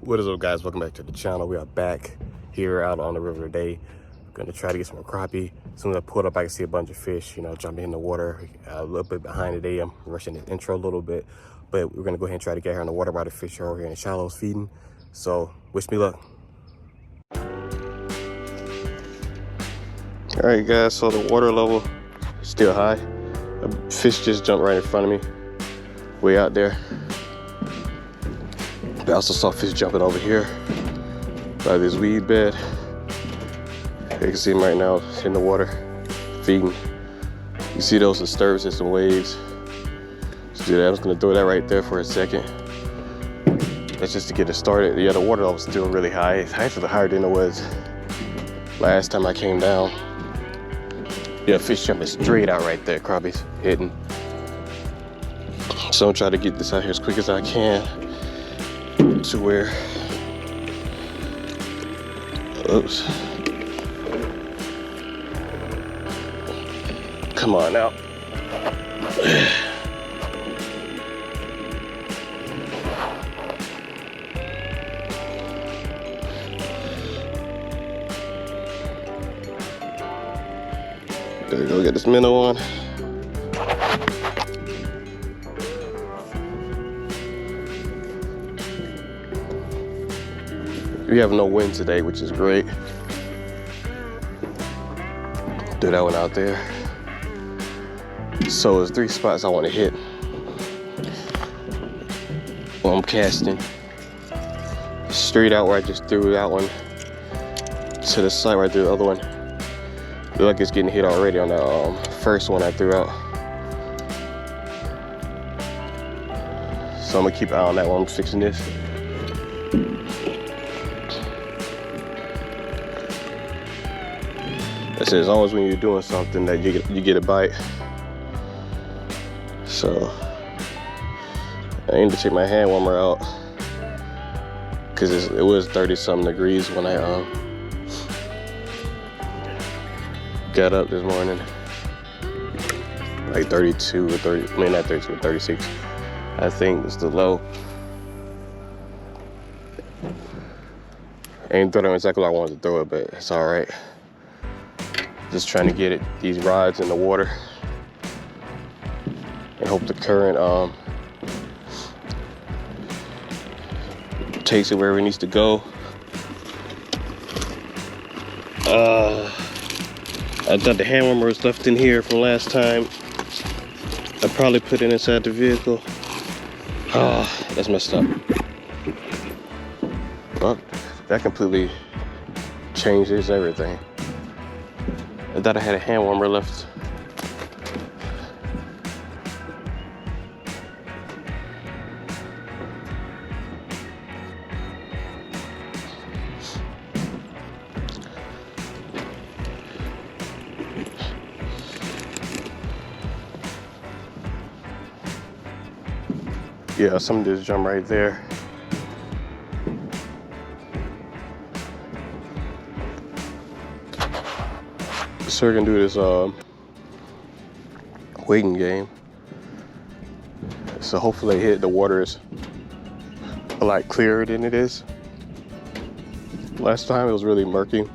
What is up, guys? Welcome back to the channel. We are back here out on the river today. We're gonna try to get some more crappie. As soon as I pulled up, I can see a bunch of fish, jumping in the water. A little bit behind today. I'm rushing the intro a little bit, but we're gonna go ahead and try to get here in the water while the fish are over here in the shallows feeding. So wish me luck. All right, guys, so the water level is still high. A fish just jumped right in front of me, way out there. I also saw fish jumping over here by this weed bed. You can see him right now in the water, feeding. You see those disturbances, some waves. Let's do that. I'm just gonna throw that right there for a second. That's just to get it started. Yeah, the water level is still really high. It's actually higher than it was last time I came down. Yeah, fish jumping straight out right there. Crappies hitting. So I'm trying to get this out here as quick as I can to where, oops. Come on now. There we go, get this minnow on. We have no wind today, which is great. Do that one out there. So there's 3 spots I want to hit while I'm casting. Straight out where I just threw that one, to the side where I threw the other one. Look like it's getting hit already on the first one I threw out. So I'm gonna keep an eye on that while I'm fixing this. I said, as long as when you're doing something that you get a bite. So I need to take my hand warmer out because it was 30-something degrees when I got up this morning. Like 32 or 30, I mean not 32, 36. I think it's the low. I ain't throw it exactly like I wanted to throw it, but it's all right. Just trying to get it, these rods in the water, and hope the current takes it wherever it needs to go. I thought the hand warmer was left in here from last time. I probably put it inside the vehicle. That's messed up. Well, that completely changes everything. I thought I had a hand warmer left. Yeah, some just jump right there. So we're gonna do this waiting game. So hopefully the water is a lot clearer than it is. Last time it was really murky.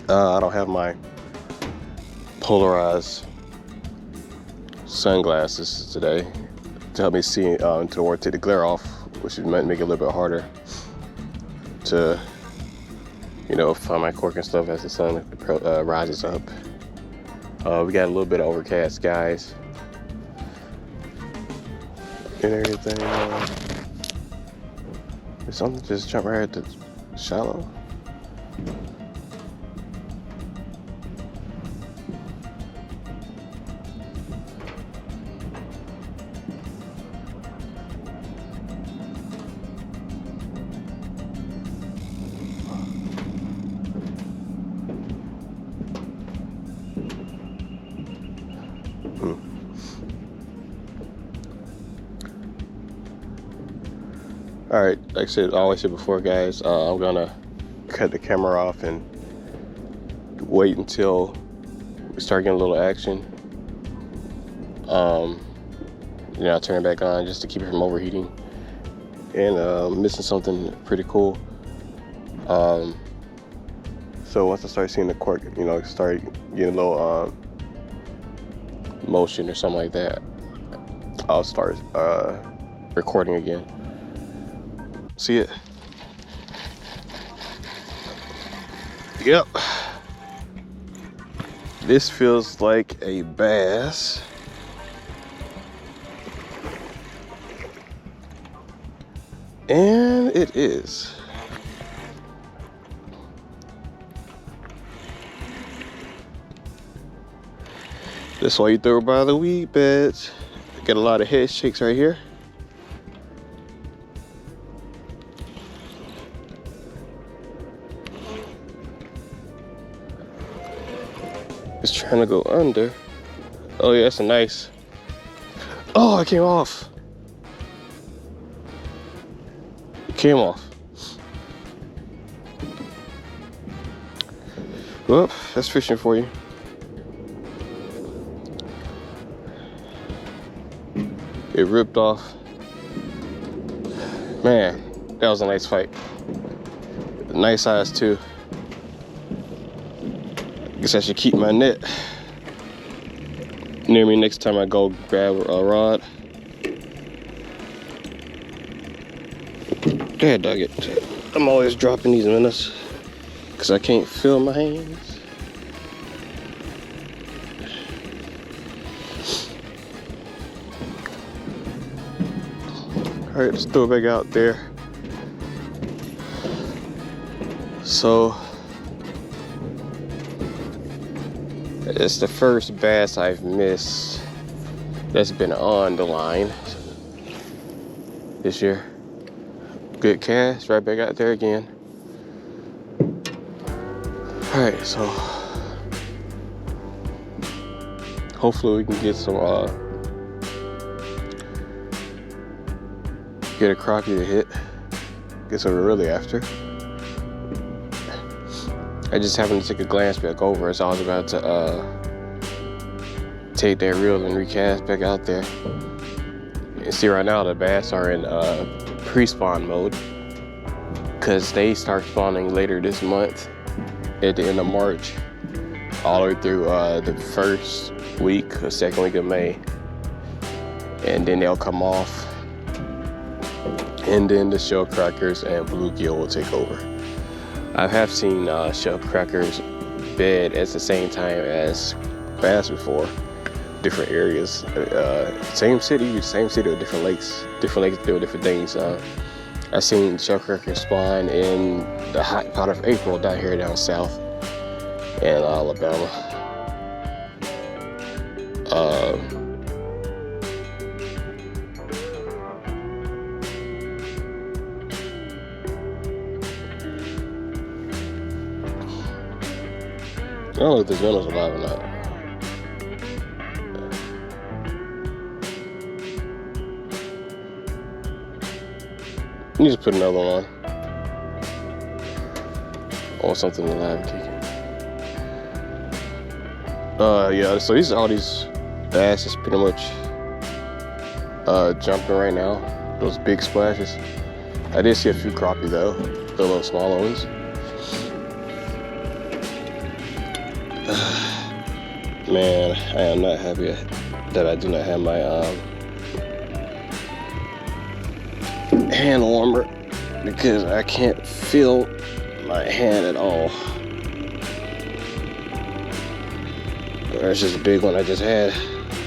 I don't have my polarized sunglasses today to help me see into the water, take the glare off, which might make it a little bit harder to find my cork and stuff as the sun rises up. We got a little bit of overcast skies and everything. Did something just jump right at the shallow? All right, like I said, I always said before, guys, I'm gonna cut the camera off and wait until we start getting a little action. I'll turn it back on just to keep it from overheating. and missing something pretty cool. So once I start seeing the cork, you know, start getting a little motion or something like that, I'll start recording again. See it? Yep. This feels like a bass. And it is. That's why you throw by the weed beds. Get a lot of head shakes right here. It's trying to go under. Oh yeah, that's a nice. Oh, it came off. It came off. Well, that's fishing for you. It ripped off. Man, that was a nice fight. Nice size too. Guess I should keep my net near me next time I go grab a rod. There, dug it. I'm always dropping these minnows because I can't feel my hands. All right, let's throw it back out there. So it's the first bass I've missed that's been on the line this year. Good cast, right back out there again. All right, so hopefully we can get some, get a crappie to hit. Guess what we're really after. I just happened to take a glance back over, so I was about to take that reel and recast back out there. And see, right now the bass are in pre-spawn mode because they start spawning later this month at the end of March, all the way through the first week or second week of May, and then they'll come off, and then the shell crackers and bluegill will take over. I have seen shell crackers bed at the same time as bass before, different areas. Same city with different lakes do different things. I've seen shell crackers spawn in the hot part of April down here down south in Alabama. I don't know if this minnow's alive or not. You just put another one on. Or something alive kicking. Yeah, so all these bass is pretty much jumping right now. Those big splashes. I did see a few crappie though, the little smaller ones. Man, I am not happy that I do not have my hand warmer because I can't feel my hand at all. That's just a big one I just had.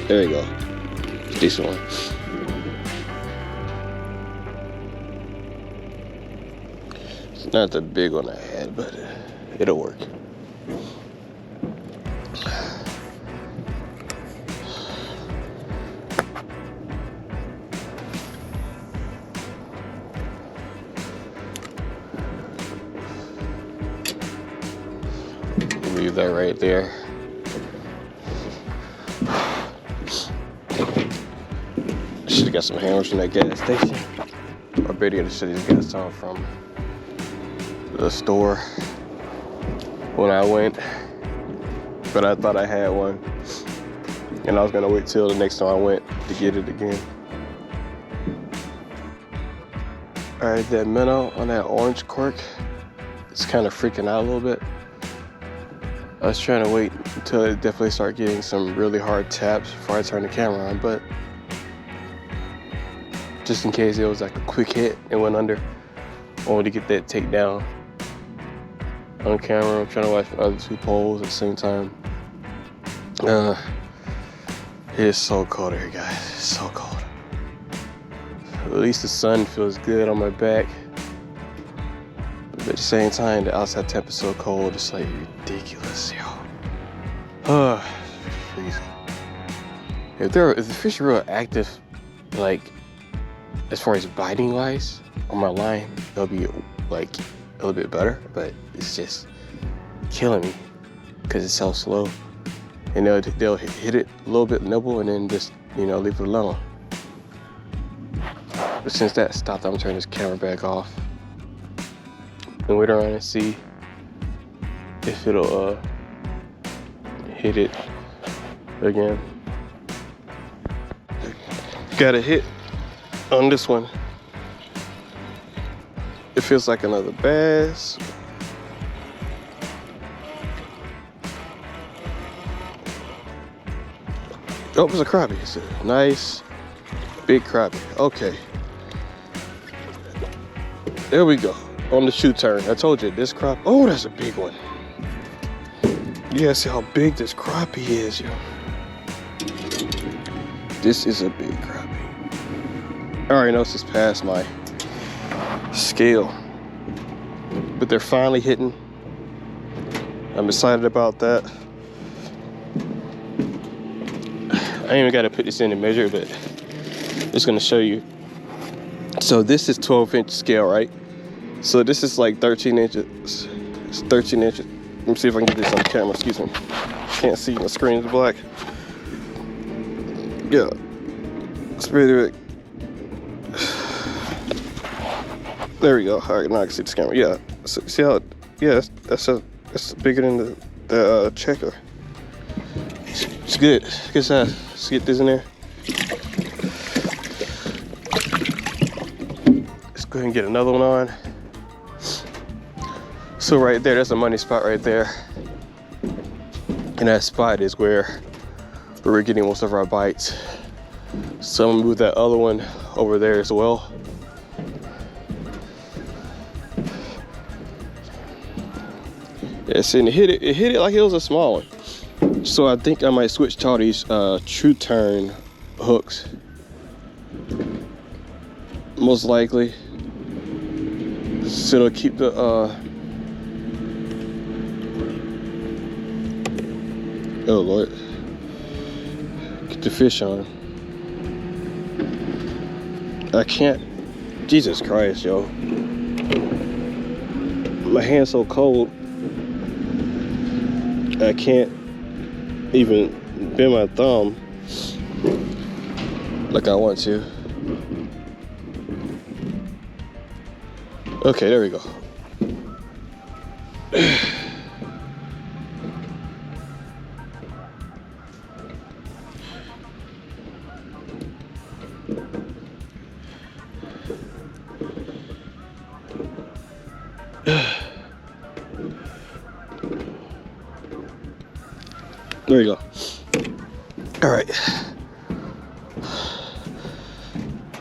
There you go. Decent one. It's not the big one I had, but it'll work. Leave that right there. Should have got some hammers from that gas station. Or better yet, I should have just got some from the store when I went. But I thought I had one. And I was gonna wait till the next time I went to get it again. All right, that minnow on that orange cork, it's kind of freaking out a little bit. I was trying to wait until it definitely start getting some really hard taps before I turn the camera on, but just in case it was like a quick hit and went under, I wanted to get that takedown on camera. I'm trying to watch the other two poles at the same time. It is so cold here, guys. It's so cold. At least the sun feels good on my back. But at the same time, the outside temp is so cold, it's like ridiculous, yo. Freezing. If the fish are real active, like as far as biting wise on my line, they'll be like a little bit better, but it's just killing me because it's so slow. And they'll hit it a little bit, nibble, and then just, you know, leave it alone. But since that stopped, I'm gonna turn this camera back off and wait around and see if it'll hit it again. Got a hit on this one. It feels like another bass. Oh, it was a crappie. It's a nice big crappie. Okay. There we go. On the shoe turn. I told you this crappie. Oh, that's a big one. Yeah, see how big this crappie is, yo. This is a big crappie. I already know this is past my scale, but they're finally hitting. I'm excited about that. I ain't even got to put this in and measure, but just gonna show you. So this is 12-inch scale, right? So this is like 13 inches. It's 13 inches. Let me see if I can get this on camera. Excuse me. Can't see, my screen is black. Yeah, it's really big. There we go. All right, now I can see this camera. Yeah, so, see how? Yeah, that's bigger than the checker. It's good. Good size. Let's get this in there. Let's go ahead and get another one on. So right there, that's a money spot right there. And that spot is where we're getting most of our bites. So I'm gonna move that other one over there as well. Yes, and it hit it like it was a small one. So I think I might switch to all these True Turn hooks. Most likely. So it'll keep the oh Lord. Get the fish on. I can't. Jesus Christ, yo. My hand's so cold. I can't even bend my thumb like I want to. Okay, there we go. There you go. All right.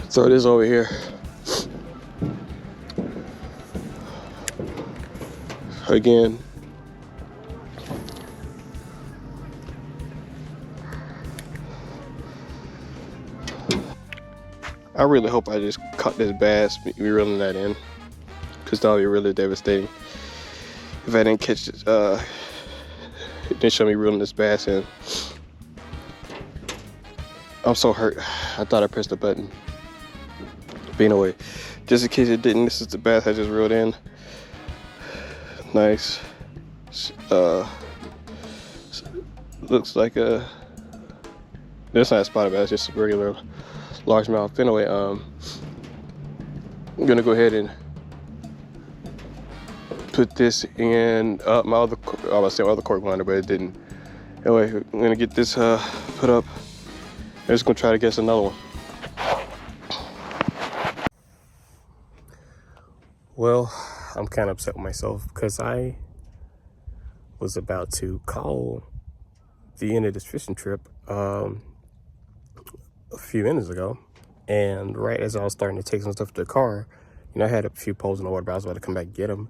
Throw this over here. Again. I really hope I just caught this bass, reeling that in, because that would be really devastating if I didn't catch it. It didn't show me reeling this bass in. I'm so hurt. I thought I pressed the button. But anyway, just in case it didn't, this is the bass I just reeled in. Nice. Looks like a. That's not a spotted bass, just a regular largemouth. Anyway, I'm gonna go ahead and put this in my other. I was saying other cork blinder, but it didn't. Anyway, I'm gonna get this put up. I'm just gonna try to guess another one. Well, I'm kind of upset with myself because I was about to call the end of this fishing trip a few minutes ago. And right as I was starting to take some stuff to the car, you know, I had a few poles in the water, but I was about to come back and get them.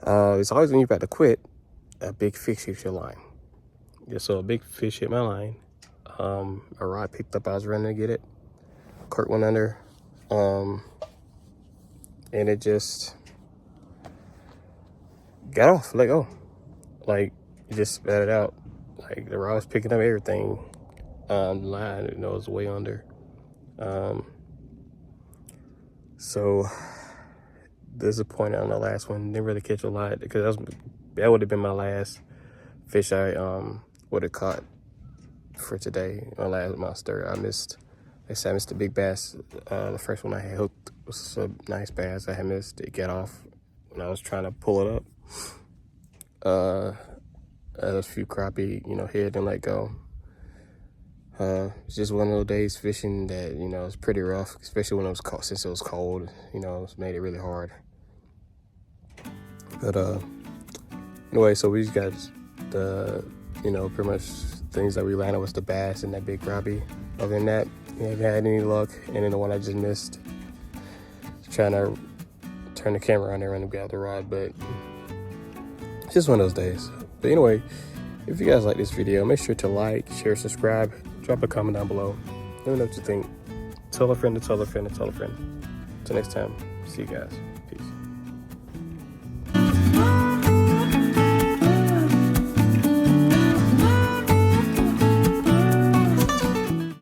It's always when you're about to quit, a big fish hits your line. Yeah, so a big fish hit my line. A rod picked up, I was running to get it. Kurt went under. And it just got off, let go. Like, it just spat it out. Like, the rod was picking up everything on the line, you know, it was way under. So disappointed on the last one. Didn't really catch a lot because that would have been my last fish I would have caught for today. My stir. I missed the big bass. The first one I had hooked was a nice bass. I had missed it. Got off when I was trying to pull it up. Had a few crappie, you know, hit and let go. It's just one of those days fishing that, you know, it's pretty rough, especially when it was cold. Since it was cold, you know, it's made it really hard. But anyway, so we just got the, you know, pretty much things that we landed was the bass and that big crappie. Other than that, we haven't had any luck. And then the one I just missed, trying to turn the camera on there and grab the rod, but it's just one of those days. But anyway, if you guys like this video, make sure to like, share, subscribe, drop a comment down below. Let me know what you think. Tell a friend to tell a friend to tell a friend. Until next time, see you guys.